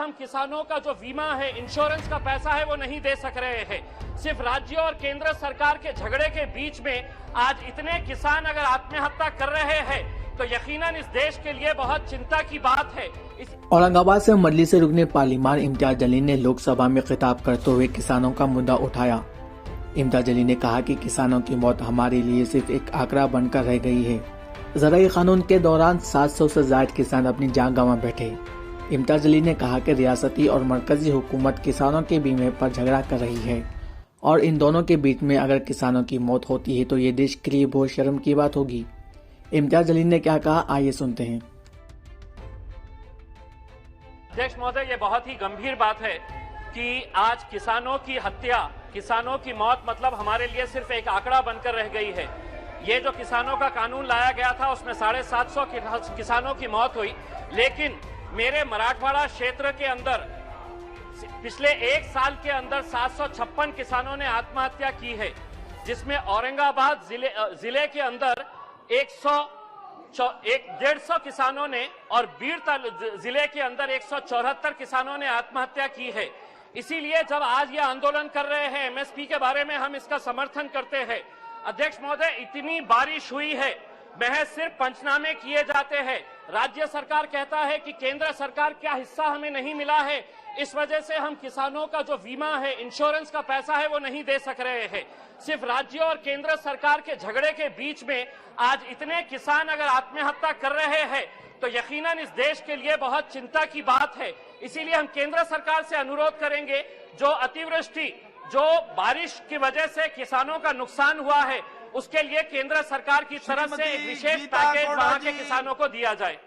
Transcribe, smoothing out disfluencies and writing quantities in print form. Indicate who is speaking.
Speaker 1: हम किसानों का जो बीमा है, इंश्योरेंस का पैसा है, वो नहीं दे सक रहे हैं। सिर्फ राज्य और केंद्र सरकार के झगड़े के बीच में आज इतने किसान अगर आत्महत्या कर रहे हैं तो यकीनन इस देश के लिए बहुत चिंता की बात है।
Speaker 2: औरंगाबाद से मजलिस से रुकने पार्लिमान इम्तियाज जलील ने लोकसभा में खिताब करते हुए किसानों का मुद्दा उठाया। इम्तियाज जलील ने कहा कि किसानों की मौत हमारे लिए सिर्फ एक आंकड़ा बनकर रह गई है। ज़राई कानून के दौरान 700 से ज्यादा किसान अपनी जान गंवा बैठे। इम्तियाज जलील ने कहा कि रियासती और मरकजी हुकूमत किसानों के बीमे पर झगड़ा कर रही है और इन दोनों के बीच में अगर किसानों की मौत होती है तो ये देश के लिए बहुत शर्म की बात होगी। इम्तियाज जलील ने क्या कहा, आइए सुनते हैं।
Speaker 1: अध्यक्ष महोदय, ये बहुत ही गंभीर बात है कि आज किसानों की हत्या, किसानों की मौत मतलब हमारे लिए सिर्फ एक आंकड़ा बनकर रह गई है। ये जो किसानों का कानून लाया गया था उसमें 750 किसानों की मौत हुई, लेकिन मेरे मराठवाड़ा क्षेत्र के अंदर पिछले एक साल के अंदर 756 किसानों ने आत्महत्या की है, जिसमें औरंगाबाद जिले के अंदर 150 किसानों ने और बीड़ जिले के अंदर 174 किसानों ने आत्महत्या की है। इसीलिए जब आज ये आंदोलन कर रहे हैं एमएसपी के बारे में, हम इसका समर्थन करते हैं। अध्यक्ष महोदय, इतनी बारिश हुई है, महज सिर्फ पंचनामे किए जाते हैं। राज्य सरकार कहता है कि केंद्र सरकार क्या हिस्सा हमें नहीं मिला है, इस वजह से हम किसानों का जो बीमा है, इंश्योरेंस का पैसा है, वो नहीं दे सक रहे हैं। सिर्फ राज्य और केंद्र सरकार के झगड़े के बीच में आज इतने किसान अगर आत्महत्या कर रहे हैं तो यकीनन इस देश के लिए बहुत चिंता की बात है। इसीलिए हम केंद्र सरकार से अनुरोध करेंगे, जो अतिवृष्टि, जो बारिश की वजह से किसानों का नुकसान हुआ है, उसके लिए केंद्र सरकार की तरफ से एक विशेष पैकेज वहां के किसानों को दिया जाए।